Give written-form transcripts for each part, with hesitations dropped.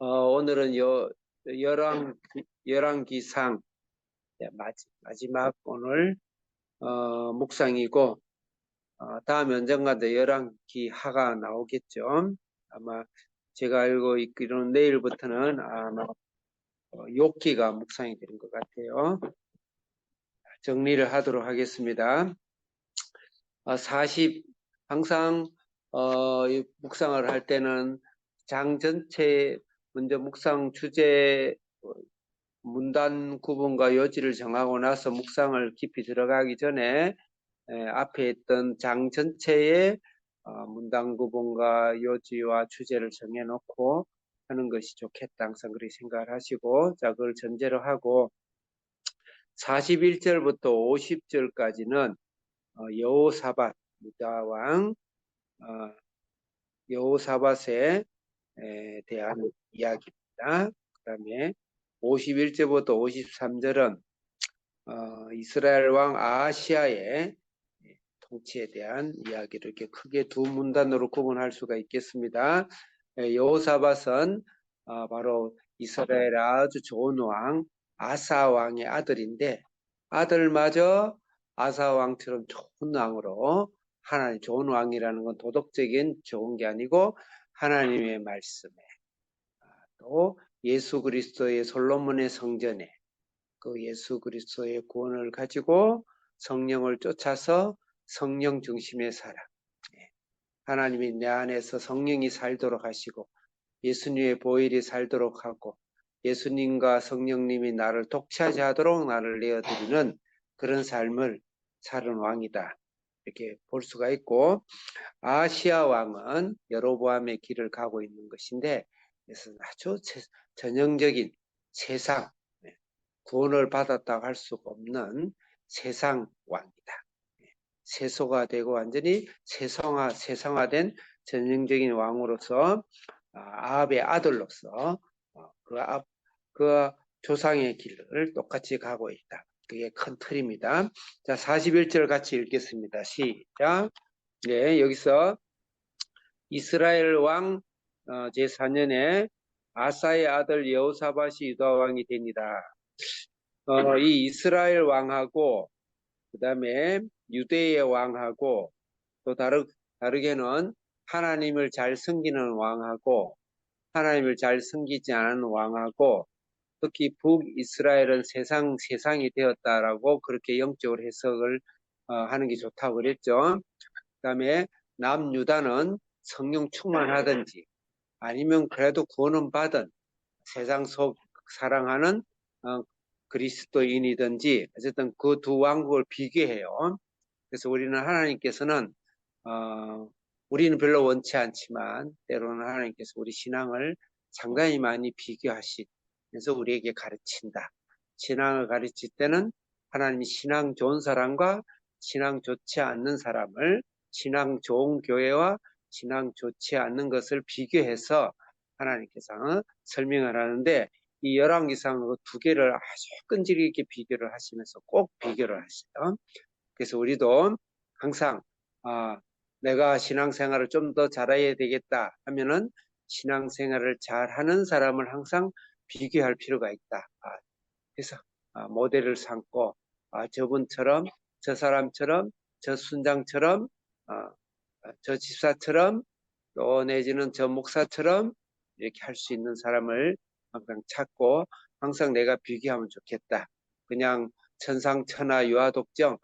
오늘은 열왕기상 마지막 오늘 묵상이고, 다음 언젠가도 열왕기하가 나오겠죠. 아마 제가 알고 있기로는 내일부터는 아마 욥기가 묵상이 되는 것 같아요. 정리를 하도록 하겠습니다. 항상 이 묵상을 할 때는 장 전체 먼저 묵상 주제 문단 구분과 요지를 정하고 나서 묵상을 깊이 들어가기 전에 앞에 있던 장 전체의 문단 구분과 요지와 주제를 정해놓고 하는 것이 좋겠다. 항상 그렇게 생각을 하시고, 자, 그걸 전제로 하고 41절부터 50절까지는 여호사밧 유다왕 여호사밧에 대한 이야기입니다. 그 다음에 51절부터 53절은 이스라엘 왕 아하시아의 통치에 대한 이야기를 이렇게 크게 두 문단으로 구분할 수가 있겠습니다. 여호사밧은 바로 이스라엘의 아주 좋은 왕 아사 왕의 아들인데, 아들마저 아사 왕처럼 좋은 왕으로, 하나님 좋은 왕이라는 건 도덕적인 좋은 게 아니고 하나님의 말씀에, 또 예수 그리스도의 솔로몬의 성전에 그 예수 그리스도의 구원을 가지고 성령을 쫓아서 성령 중심의 사람, 하나님이 내 안에서 성령이 살도록 하시고 예수님의 보혈이 살도록 하고 예수님과 성령님이 나를 독차지하도록 나를 내어드리는 그런 삶을 사는 왕이다, 이렇게 볼 수가 있고, 아시아 왕은 여로보암의 길을 가고 있는 것인데, 그래서 아주 전형적인 세상, 구원을 받았다고 할 수가 없는 세상 왕이다. 세소가 되고 완전히 세상화된 전형적인 왕으로서, 아합의 아들로서 그 조상의 길을 똑같이 가고 있다. 그게 큰 틀입니다. 자, 41절 같이 읽겠습니다. 시작. 네, 여기서 이스라엘 왕 제4년에 아사의 아들 여호사밧이 유다 왕이 됩니다. 이 이스라엘 왕하고 그 다음에 유대의 왕하고 또 다르게는 하나님을 잘 섬기는 왕하고 하나님을 잘 섬기지 않은 왕하고, 특히 북이스라엘은 세상이 되었다라고 그렇게 영적으로 해석을 하는 게 좋다고 그랬죠. 그 다음에 남유다는 성령 충만하든지 아니면 그래도 구원은 받은 세상 속 사랑하는 그리스도인이든지 어쨌든 그 두 왕국을 비교해요. 그래서 우리는 하나님께서는 우리는 별로 원치 않지만 때로는 하나님께서 우리 신앙을 상당히 많이 비교하시면서 우리에게 가르친다. 신앙을 가르칠 때는 하나님이 신앙 좋은 사람과 신앙 좋지 않는 사람을, 신앙 좋은 교회와 신앙 좋지 않는 것을 비교해서 하나님께서 설명을 하는데, 이 열왕기상은 그 두 개를 아주 끈질기게 있게 비교를 하시면서 꼭 비교를 하시죠. 그래서 우리도 항상 내가 신앙생활을 좀 더 잘해야 되겠다 하면은 신앙생활을 잘하는 사람을 항상 비교할 필요가 있다. 그래서 모델을 삼고 저분처럼, 저 사람처럼, 저 순장처럼, 저 집사처럼, 또 내지는 저 목사처럼 이렇게 할 수 있는 사람을 항상 찾고 항상 내가 비교하면 좋겠다. 그냥 천상천하 유아독정,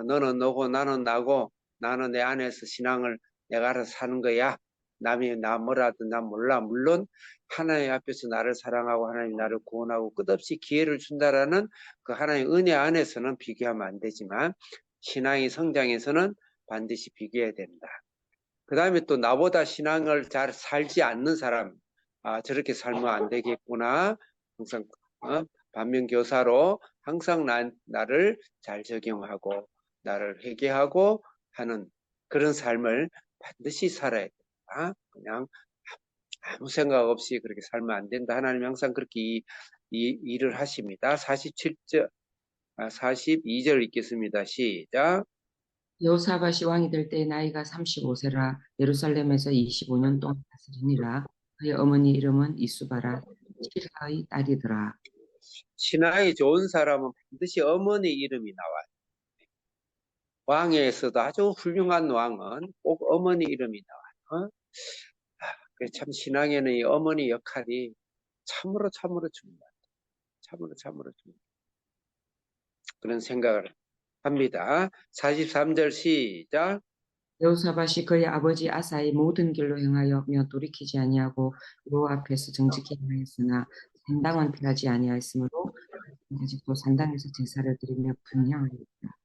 너는 너고 나는 나고 나는 내 안에서 신앙을 내가 알아서 사는 거야. 남이 나 뭐라든 난 몰라. 물론 하나님 앞에서 나를 사랑하고 하나님 나를 구원하고 끝없이 기회를 준다라는 그 하나님의 은혜 안에서는 비교하면 안 되지만 신앙의 성장에서는 반드시 비교해야 된다. 그 다음에 또 나보다 신앙을 잘 살지 않는 사람, 저렇게 살면 안 되겠구나. 항상 반면교사로 항상 나를 잘 적용하고 나를 회개하고 하는 그런 삶을 반드시 살아야 된다. 그냥 아무 생각 없이 그렇게 살면 안 된다. 하나님 항상 그렇게 일을 하십니다. 42절 읽겠습니다. 시작. 여호사밧이 왕이 될 때 나이가 35세라 예루살렘에서 25년 동안 다스리니라. 그의 어머니 이름은 이수바라 실하의 딸이더라. 신앙이 좋은 사람은 반드시 어머니 이름이 나와요. 왕에서도 아주 훌륭한 왕은 꼭 어머니 이름이 나와요. 그래서 참 신앙에는 이 어머니 역할이 참으로 중요하다. 참으로 중요하다. 그런 생각을 합니다. 43절 시작. 여호사밧이 그의 아버지 아사의 모든 길로 행하여 돌이키지 아니하고 여호와 앞에서 정직히 행하였으나 산당은 피하지 아니하였으므로 아직도 산당에서 제사를 드리며 분향하였다.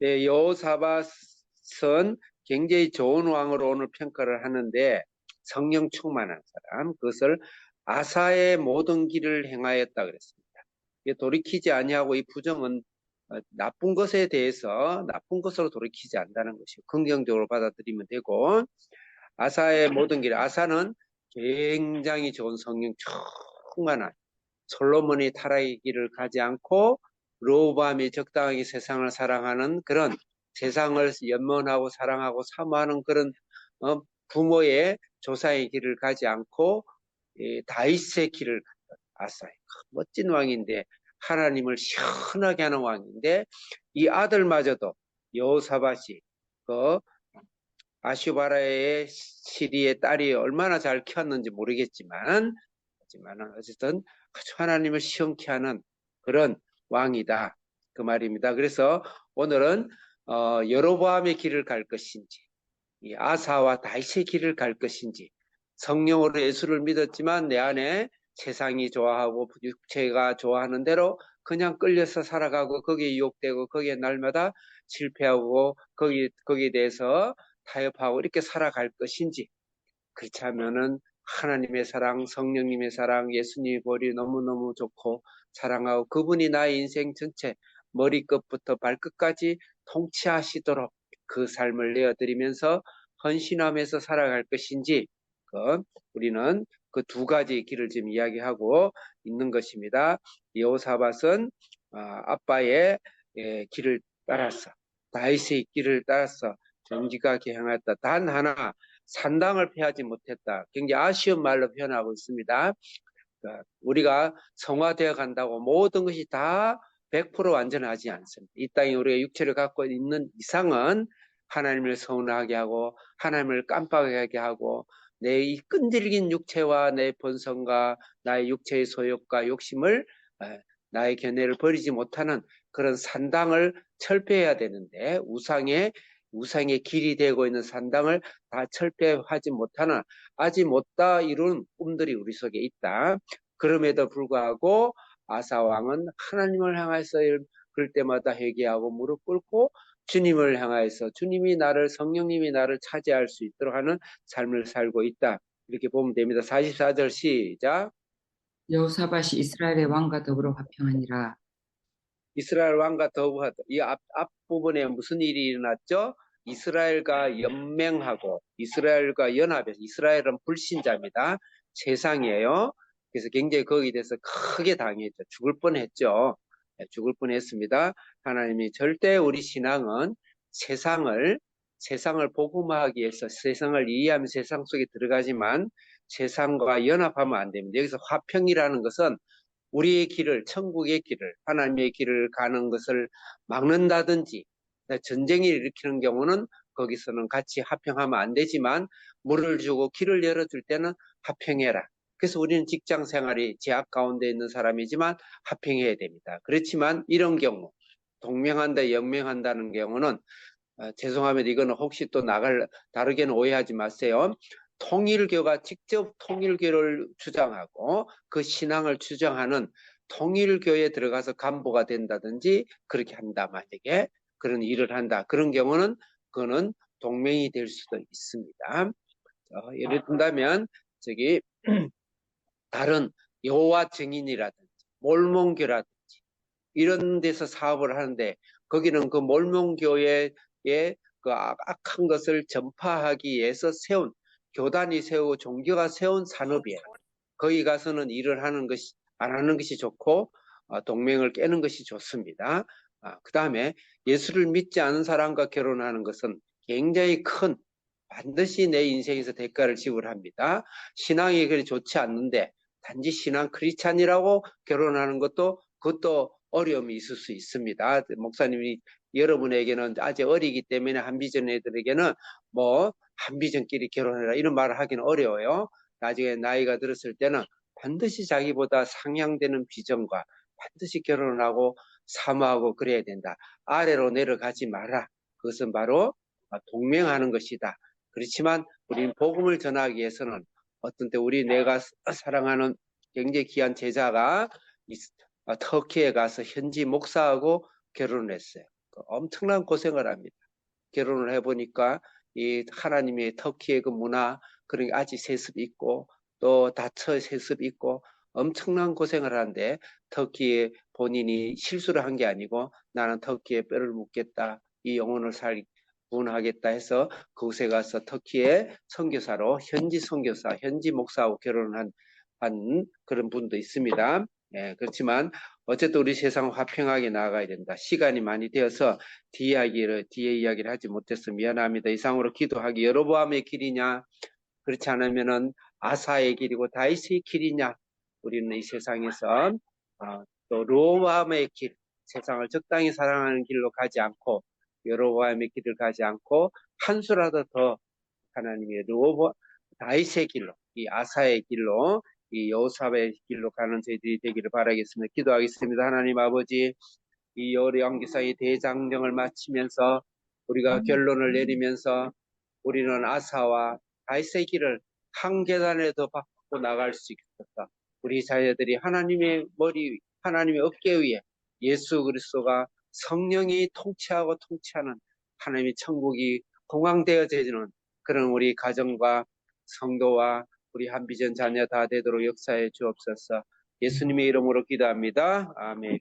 네, 여호사밧은 굉장히 좋은 왕으로 오늘 평가를 하는데 성령 충만한 사람, 그것을 아사의 모든 길을 행하였다 그랬습니다. 돌이키지 아니하고 이 부정은 나쁜 것에 대해서 나쁜 것으로 돌이키지 않는다는 것이고 긍정적으로 받아들이면 되고, 아사의 모든 길, 아사는 굉장히 좋은 성령 충만한 솔로몬이 타락의 길을 가지 않고 르호보암이 적당하게 세상을 사랑하는 그런 세상을 연민하고 사랑하고 사모하는 그런 부모의 조상의 길을 가지 않고 다윗의 길을 갔던 아사의 멋진 왕인데, 하나님을 시원하게 하는 왕인데, 이 아들마저도 여호사밧이 그 아슈바라의 시리의 딸이 얼마나 잘 키웠는지 모르겠지만 어쨌든 하나님을 시원케 하는 그런 왕이다 그 말입니다. 그래서 오늘은 여로보암의 길을 갈 것인지 이 아사와 다윗의 길을 갈 것인지, 성령으로 예수를 믿었지만 내 안에 세상이 좋아하고 육체가 좋아하는 대로 그냥 끌려서 살아가고 거기에 유혹되고 거기에 날마다 실패하고 거기에 대해서 타협하고 이렇게 살아갈 것인지, 그렇지 않으면은 하나님의 사랑, 성령님의 사랑, 예수님의 보리 너무너무 좋고 사랑하고 그분이 나의 인생 전체 머리끝부터 발끝까지 통치하시도록 그 삶을 내어드리면서 헌신하면서 살아갈 것인지, 우리는 그 두 가지 길을 지금 이야기하고 있는 것입니다. 여호사밧은 아빠의 길을 따라서 다윗의 길을 따라서 정직하게 행했다. 단 하나 산당을 피하지 못했다. 굉장히 아쉬운 말로 표현하고 있습니다. 우리가 성화되어 간다고 모든 것이 다 100% 완전하지 않습니다. 이 땅에 우리가 육체를 갖고 있는 이상은 하나님을 서운하게 하고 하나님을 깜빡하게 하고 내 이 끈질긴 육체와 내 본성과 나의 육체의 소욕과 욕심을 나의 견해를 버리지 못하는 그런 산당을 철폐해야 되는데, 우상의 길이 되고 있는 산당을 다 철폐하지 못하는 아직 못다 이룬 꿈들이 우리 속에 있다. 그럼에도 불구하고 아사 왕은 하나님을 향해서 그럴 때마다 회개하고 무릎 꿇고 주님을 향하여서 주님이 나를, 성령님이 나를 차지할 수 있도록 하는 삶을 살고 있다. 이렇게 보면 됩니다. 44절 시작. 여호사밧이 이스라엘의 왕과 더불어 화평하니라. 이스라엘 왕과 더불어 이 앞부분에 무슨 일이 일어났죠? 이스라엘과 연맹하고 이스라엘과 연합해서, 이스라엘은 불신자입니다. 세상이에요. 그래서 굉장히 거기에 대해서 크게 당했죠. 죽을 뻔했죠. 죽을 뻔했습니다. 하나님이 절대 우리 신앙은 세상을 복음화하기 위해서 세상을 이해하며 세상 속에 들어가지만 세상과 연합하면 안 됩니다. 여기서 화평이라는 것은 우리의 길을, 천국의 길을, 하나님의 길을 가는 것을 막는다든지 전쟁을 일으키는 경우는 거기서는 같이 화평하면 안 되지만, 물을 주고 길을 열어줄 때는 화평해라. 그래서 우리는 직장 생활이 제약 가운데 있는 사람이지만 화평해야 됩니다. 그렇지만 이런 경우 동맹한다, 연맹한다는 경우는 죄송합니다. 이거는 혹시 또 다르게는 오해하지 마세요. 통일교가 직접 통일교를 주장하고 그 신앙을 주장하는 통일교에 들어가서 간부가 된다든지 그렇게 한다, 만약에 그런 일을 한다, 그런 경우는 그거는 동맹이 될 수도 있습니다. 예를 든다면 다른 여호와 증인이라든지 몰몬교라든지 이런 데서 사업을 하는데, 거기는 그 몰몬교의 그 악한 것을 전파하기 위해서 세운, 교단이 세우고 종교가 세운 산업이에요. 거기 가서는 일을 하는 것이, 안 하는 것이 좋고 동맹을 깨는 것이 좋습니다. 그 다음에 예수를 믿지 않은 사람과 결혼하는 것은 굉장히 큰 반드시 내 인생에서 대가를 지불합니다. 신앙이 그리 좋지 않는데 단지 신앙 크리스찬이라고 결혼하는 그것도 어려움이 있을 수 있습니다. 목사님이 여러분에게는 아직 어리기 때문에 한비전 애들에게는 뭐 한비전끼리 결혼해라 이런 말을 하기는 어려워요. 나중에 나이가 들었을 때는 반드시 자기보다 상향되는 비전과 반드시 결혼을 하고 사모하고 그래야 된다. 아래로 내려가지 마라. 그것은 바로 동맹하는 것이다. 그렇지만 우리는 복음을 전하기 위해서는 어떤 때 내가 사랑하는 굉장히 귀한 제자가 터키에 가서 현지 목사하고 결혼을 했어요. 엄청난 고생을 합니다. 결혼을 해보니까 이 하나님의 터키의 그 문화, 그런 게 아직 세습이 있고 또 다처 세습이 있고 엄청난 고생을 하는데 터키에 본인이 실수를 한 게 아니고 나는 터키에 뼈를 묻겠다. 이 영혼을 구원하겠다 해서 그곳에 가서 터키의 선교사로 현지 선교사, 현지 목사하고 결혼을 한 그런 분도 있습니다. 예, 그렇지만 어쨌든 우리 세상 화평하게 나아가야 된다. 시간이 많이 되어서 뒤에 이야기를 하지 못해서 미안합니다. 이상으로 기도하기 여로보암의 길이냐, 그렇지 않으면은 아사의 길이고 다윗의 길이냐. 우리는 이 세상에서 또 로보암의 길, 세상을 적당히 사랑하는 길로 가지 않고 여로보암의 길을 가지 않고 한 수라도 더 하나님의 다윗의 길로, 이 아사의 길로, 이 여호사의 길로 가는 저희들이 되기를 바라겠습니다. 기도하겠습니다. 하나님 아버지, 이 열왕기사의 대장정을 마치면서 우리가 결론을 내리면서 우리는 아사와 다윗의 길을 한 계단에 더 밟고 나갈 수 있었다. 우리 자녀들이 하나님의 하나님의 어깨 위에 예수 그리스도가 성령이 통치하고 통치하는 하나님의 천국이 공황되어지는 그런 우리 가정과 성도와 우리 한비전 자녀 다 되도록 역사해 주옵소서. 예수님의 이름으로 기도합니다. 아멘.